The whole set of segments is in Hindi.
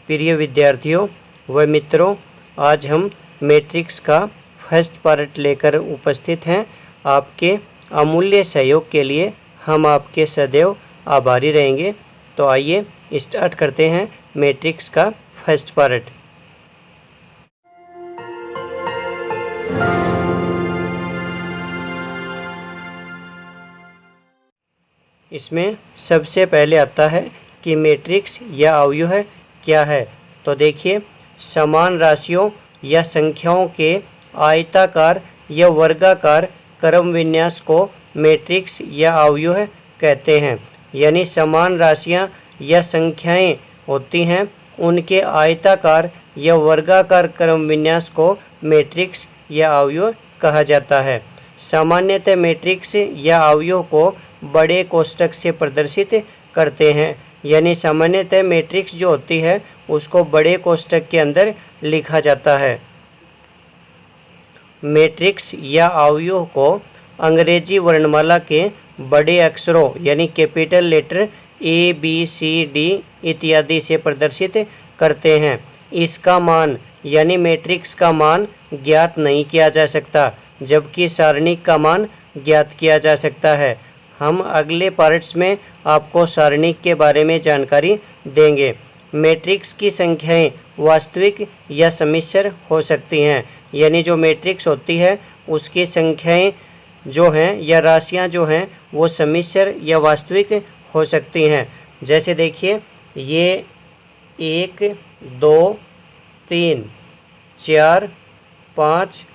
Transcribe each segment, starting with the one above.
प्रिय विद्यार्थियों व मित्रों, आज हम मैट्रिक्स का फर्स्ट पार्ट लेकर उपस्थित हैं। आपके अमूल्य सहयोग के लिए हम आपके सदैव आभारी रहेंगे। तो आइए स्टार्ट करते हैं मैट्रिक्स का फर्स्ट पार्ट। इसमें सबसे पहले आता है कि मैट्रिक्स या अवयव क्या है। तो देखिए, समान राशियों या संख्याओं के आयताकार या वर्गाकार क्रम विन्यास को मैट्रिक्स या अवयव कहते हैं। यानी समान राशियां या संख्याएं होती हैं, उनके आयताकार या वर्गाकार क्रम विन्यास को मैट्रिक्स या अवयव कहा जाता है। सामान्यतः मैट्रिक्स या अवयव को बड़े कोष्ठक से प्रदर्शित करते हैं। यानी सामान्यतः मैट्रिक्स जो होती है उसको बड़े कोष्ठक के अंदर लिखा जाता है। मैट्रिक्स या अवयव को अंग्रेजी वर्णमाला के बड़े अक्षरों यानी कैपिटल लेटर ABCD इत्यादि से प्रदर्शित करते हैं। इसका मान यानी मैट्रिक्स का मान ज्ञात नहीं किया जा सकता, जबकि सारणिक का मान ज्ञात किया जा सकता है। हम अगले पार्ट्स में आपको सारणिक के बारे में जानकारी देंगे। मैट्रिक्स की संख्याएं वास्तविक या सम्मिश्र हो सकती हैं। यानी जो मैट्रिक्स होती है उसकी संख्याएं जो हैं या राशियां जो हैं वो सम्मिश्र या वास्तविक हो सकती हैं। जैसे देखिए, ये 1 2 3 4 5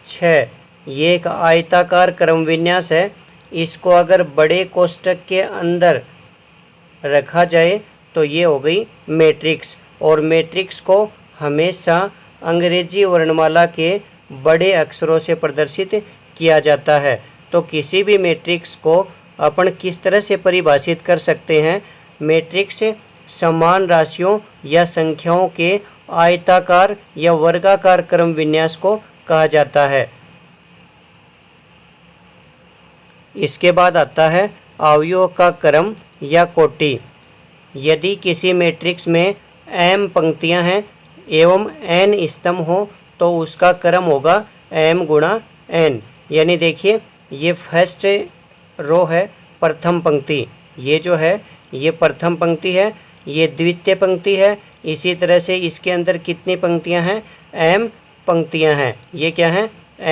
6 ये एक आयताकार क्रम विन्यास है। इसको अगर बड़े कोष्ठक के अंदर रखा जाए तो ये हो गई मैट्रिक्स। और मैट्रिक्स को हमेशा अंग्रेजी वर्णमाला के बड़े अक्षरों से प्रदर्शित किया जाता है। तो किसी भी मैट्रिक्स को अपन किस तरह से परिभाषित कर सकते हैं? मैट्रिक्स समान राशियों या संख्याओं के आयताकार या वर्गाकार क्रम विन्यास को कहा जाता है। इसके बाद आता है अवयव का क्रम या कोटि। यदि किसी मैट्रिक्स में m पंक्तियां हैं एवं n स्तंभ हो तो उसका क्रम होगा m गुणा n। यानी देखिए, ये फर्स्ट रो है, प्रथम पंक्ति, ये जो है ये प्रथम पंक्ति है, ये द्वितीय पंक्ति है। इसी तरह से इसके अंदर कितनी पंक्तियां हैं? m पंक्तियां हैं। ये क्या हैं?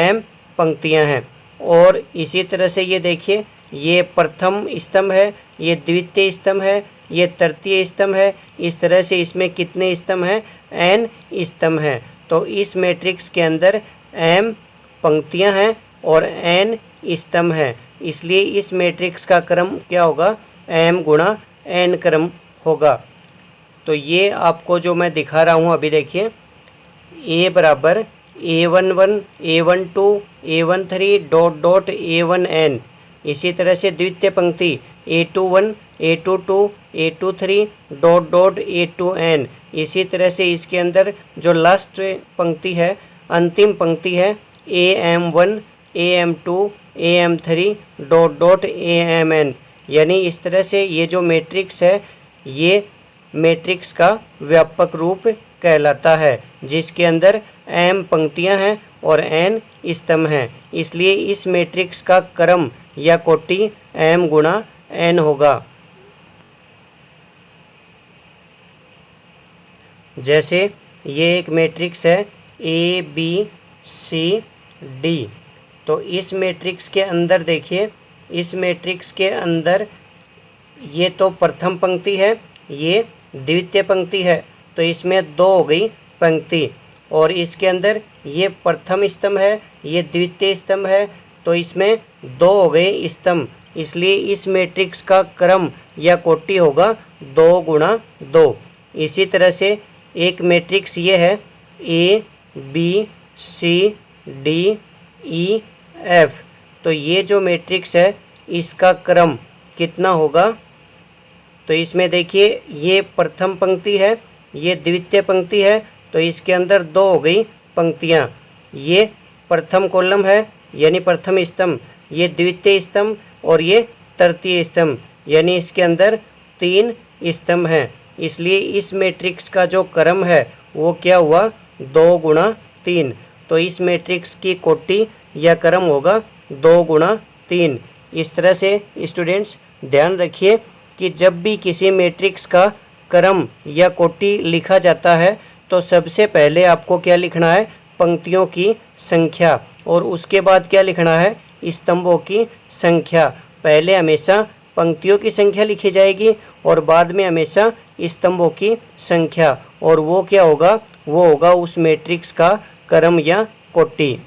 m पंक्तियां हैं। और इसी तरह से ये देखिए, ये प्रथम स्तंभ है, ये द्वितीय स्तंभ है, ये तृतीय स्तंभ है। इस तरह से इसमें कितने स्तंभ हैं? n स्तंभ हैं। तो इस मैट्रिक्स के अंदर m पंक्तियां हैं और n स्तंभ हैं। इसलिए इस मैट्रिक्स का क्रम क्या होगा? m गुणा n क्रम होगा। तो ये आपको जो मैं दिखा रहा हूँ अभी देखिए, A बराबर A11 A12 A13 dot dot A1n। इसी तरह से द्वितीय पंक्ति A21 A22 A23 dot dot A2n। इसी तरह से इसके अंदर जो लास्ट पंक्ति है, अंतिम पंक्ति है, AM1 AM2 AM3 dot dot AMn। यानी इस तरह से ये जो मैट्रिक्स है ये मैट्रिक्स का व्यापक रूप कहलाता है, जिसके अंदर m पंक्तियां हैं और n स्तंभ हैं। इसलिए इस मैट्रिक्स का क्रम या कोटि m गुणा n होगा। जैसे ये एक मैट्रिक्स है ABCD। तो इस मैट्रिक्स के अंदर देखिए, इस मैट्रिक्स के अंदर ये तो प्रथम पंक्ति है, ये द्वितीय पंक्ति है, तो इसमें 2 हो गई पंक्ति। और इसके अंदर ये प्रथम स्तंभ है, ये द्वितीय स्तंभ है, तो इसमें 2 हो गए स्तंभ। इसलिए इस मैट्रिक्स का क्रम या कोटि होगा 2 गुणा 2। इसी तरह से एक मैट्रिक्स ये है ABCDEF। तो ये जो मैट्रिक्स है इसका क्रम कितना होगा? तो इसमें देखिए, ये प्रथम पंक्ति है, ये द्वितीय पंक्ति है, तो इसके अंदर 2 हो गई पंक्तियां। ये प्रथम कॉलम है यानी प्रथम स्तंभ, ये द्वितीय स्तंभ और ये तृतीय स्तंभ, यानी इसके अंदर 3 स्तंभ हैं। इसलिए इस मैट्रिक्स का जो क्रम है वो क्या हुआ, 2 गुणा 3। तो इस मैट्रिक्स की कोटि या क्रम होगा 2 गुणा 3। इस तरह से स्टूडेंट्स ध्यान रखिए कि जब भी किसी मैट्रिक्स का क्रम या कोटि लिखा जाता है तो सबसे पहले आपको क्या लिखना है, पंक्तियों की संख्या, और उसके बाद क्या लिखना है, स्तंभों की संख्या। पहले हमेशा पंक्तियों की संख्या लिखी जाएगी और बाद में हमेशा स्तंभों की संख्या, और वो क्या होगा, वो होगा उस मैट्रिक्स का क्रम या कोटि।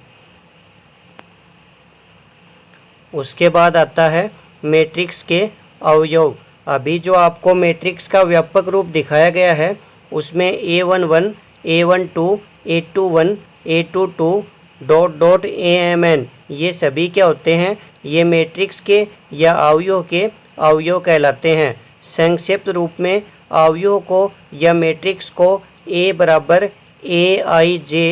उसके बाद आता है मैट्रिक्स के अवयव। अभी जो आपको मैट्रिक्स का व्यापक रूप दिखाया गया है उसमें A11, A12, A21, A22 dot dot AMN ये सभी क्या होते हैं, ये मैट्रिक्स के या अवयव के अवयव कहलाते हैं। संक्षिप्त रूप में अवयव को या मैट्रिक्स को A बराबर AIJ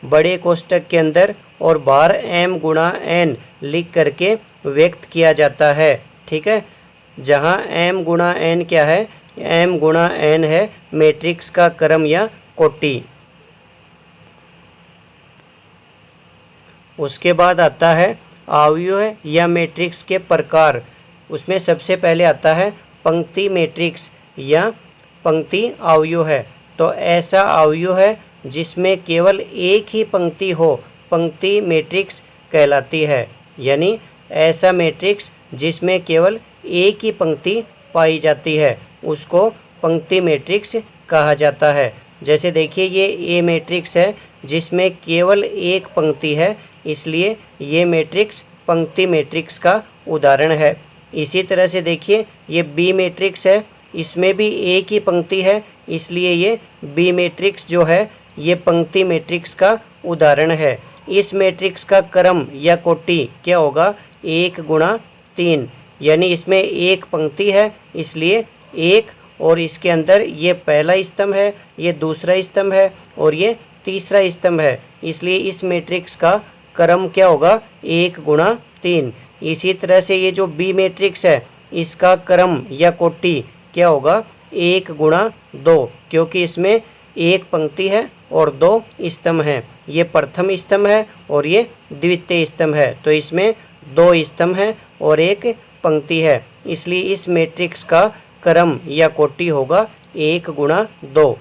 बड़े कोष्टक के अंदर और बाहर M गुणा N लिख करके व्यक्त किया जाता है। ठीक है, जहाँ M गुणा N क्या है, M गुणा N है मैट्रिक्स का क्रम या कोटि। उसके बाद आता है अवयव या मैट्रिक्स के प्रकार। उसमें सबसे पहले आता है पंक्ति मैट्रिक्स या पंक्ति अवयव है। तो ऐसा अवयव है जिसमें केवल एक ही पंक्ति हो, पंक्ति मैट्रिक्स कहलाती है। यानी ऐसा मैट्रिक्स जिसमें केवल एक ही पंक्ति पाई जाती है उसको पंक्ति मैट्रिक्स कहा जाता है। जैसे देखिए ये ए मैट्रिक्स है जिसमें केवल एक पंक्ति है, इसलिए ये मैट्रिक्स पंक्ति मैट्रिक्स का उदाहरण है। इसी तरह से देखिए ये बी मैट्रिक्स है, इसमें भी एक ही पंक्ति है, इसलिए ये बी मैट्रिक्स जो है ये पंक्ति मैट्रिक्स का उदाहरण है। इस मैट्रिक्स का क्रम या कोटि क्या होगा, 1 गुणा 3। यानी इसमें एक पंक्ति है इसलिए 1, और इसके अंदर ये पहला स्तंभ है, ये दूसरा स्तंभ है और ये तीसरा स्तंभ है, इसलिए इस मैट्रिक्स का क्रम क्या होगा, 1 गुणा 3। इसी तरह से ये जो बी मैट्रिक्स है इसका क्रम या कोटि क्या होगा, 1 गुणा 2, क्योंकि इसमें एक पंक्ति है और 2 स्तंभ हैं। ये प्रथम स्तंभ है और ये द्वितीय स्तंभ है, तो इसमें 2 स्तंभ हैं और एक पंक्ति है, इसलिए इस मैट्रिक्स का क्रम या कोटि होगा 1 गुणा 2।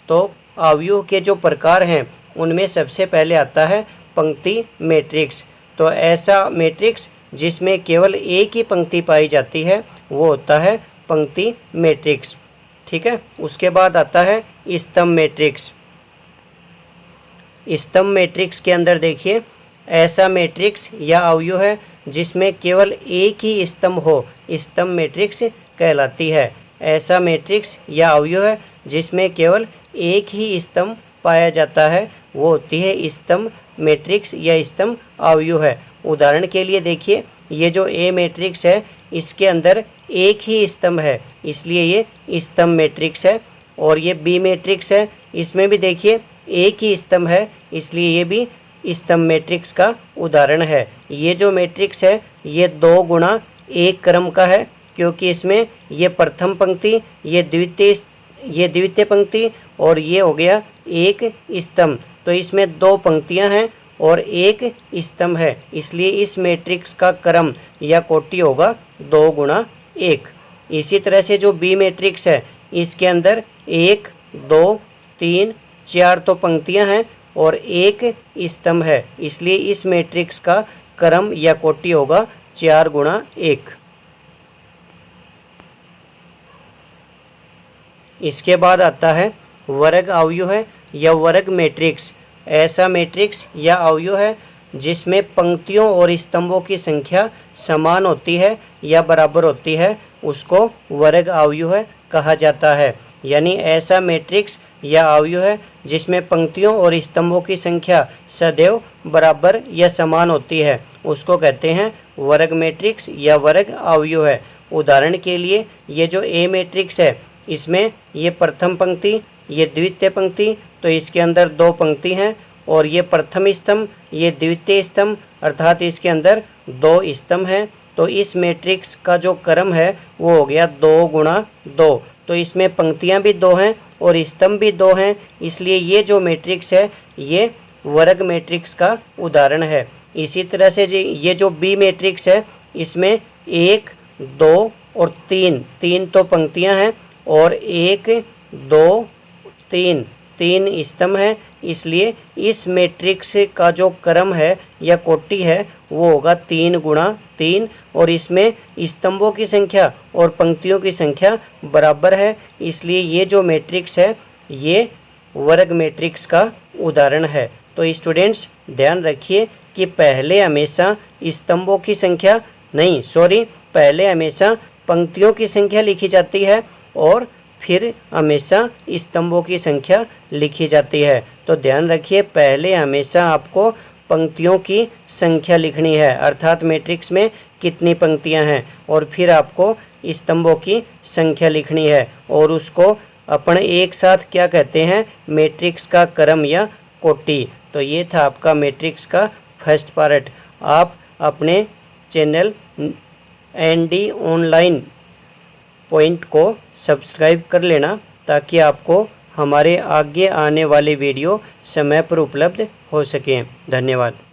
तो अवयव के जो प्रकार हैं उनमें सबसे पहले आता है पंक्ति मैट्रिक्स। तो ऐसा मैट्रिक्स जिसमें केवल एक ही पंक्ति पाई जाती है वो होता है पंक्ति मैट्रिक्स। ठीक है, उसके बाद आता है स्तंभ मैट्रिक्स। स्तंभ मैट्रिक्स के अंदर देखिए ऐसा मैट्रिक्स या अवयव है जिसमें केवल एक ही स्तंभ हो, स्तंभ मैट्रिक्स कहलाती है। ऐसा मैट्रिक्स या अवयव है जिसमें केवल एक ही स्तंभ पाया जाता है वो होती है स्तंभ मैट्रिक्स या स्तंभ अवयव है। उदाहरण के लिए देखिए ये जो ए मैट्रिक्स है इसके अंदर एक ही स्तंभ है, इसलिए ये स्तंभ मैट्रिक्स है। और ये बी मैट्रिक्स है, इसमें भी देखिए एक ही स्तंभ है, इसलिए ये भी स्तंभ मैट्रिक्स का उदाहरण है। ये जो मैट्रिक्स है ये 2 गुणा 1 क्रम का है, क्योंकि इसमें ये प्रथम पंक्ति, ये द्वितीय पंक्ति और ये हो गया एक स्तंभ, तो इसमें 2 पंक्तियां हैं और एक स्तंभ है, इसलिए इस मैट्रिक्स का क्रम या कोटि होगा 2 गुणा 1। इसी तरह से जो बी मैट्रिक्स है इसके अंदर 1, 2, 3, 4 तो पंक्तियां हैं और एक स्तंभ है, इसलिए इस मैट्रिक्स का क्रम या कोटि होगा 4 गुणा 1। इसके बाद आता है वर्ग अवयव है या वर्ग मैट्रिक्स। ऐसा मैट्रिक्स या अवयव है जिसमें पंक्तियों और स्तंभों की संख्या समान होती है या बराबर होती है, उसको वर्ग अवयव कहा जाता है। यानी ऐसा मैट्रिक्स या अवयव है जिसमें पंक्तियों और स्तंभों की संख्या सदैव बराबर या समान होती है, उसको कहते हैं वर्ग मैट्रिक्स या वर्ग अवयव है। उदाहरण के लिए ये जो ए मैट्रिक्स है इसमें ये प्रथम पंक्ति, ये द्वितीय पंक्ति, तो इसके अंदर 2 पंक्ति हैं और ये प्रथम स्तंभ, ये द्वितीय स्तंभ, अर्थात इसके अंदर 2 स्तंभ हैं। तो इस मैट्रिक्स का जो क्रम है वो हो गया 2 गुणा 2। तो इसमें पंक्तियां भी 2 हैं और स्तंभ भी 2 हैं, इसलिए ये जो मैट्रिक्स है ये वर्ग मैट्रिक्स का उदाहरण है। इसी तरह से ये जो बी मैट्रिक्स है इसमें 1, 2 और 3 तो पंक्तियां हैं और 1, 2, 3 स्तंभ हैं, इसलिए इस मैट्रिक्स का जो क्रम है या कोटि है वो होगा 3 गुणा 3 और इसमें स्तंभों की संख्या और पंक्तियों की संख्या बराबर है, इसलिए ये जो मैट्रिक्स है ये वर्ग मैट्रिक्स का उदाहरण है। तो स्टूडेंट्स ध्यान रखिए कि पहले हमेशा स्तंभों की संख्या पहले हमेशा पंक्तियों की संख्या लिखी जाती है और फिर हमेशा स्तंभों की संख्या लिखी जाती है। तो ध्यान रखिए पहले हमेशा आपको पंक्तियों की संख्या लिखनी है, अर्थात मैट्रिक्स में कितनी पंक्तियां हैं, और फिर आपको स्तंभों की संख्या लिखनी है और उसको अपन एक साथ क्या कहते हैं, मैट्रिक्स का क्रम या कोटि। तो ये था आपका मैट्रिक्स का फर्स्ट पार्ट। आप अपने चैनल ND ऑनलाइन पॉइंट को सब्सक्राइब कर लेना ताकि आपको हमारे आगे आने वाले वीडियो समय पर उपलब्ध हो सकें। धन्यवाद।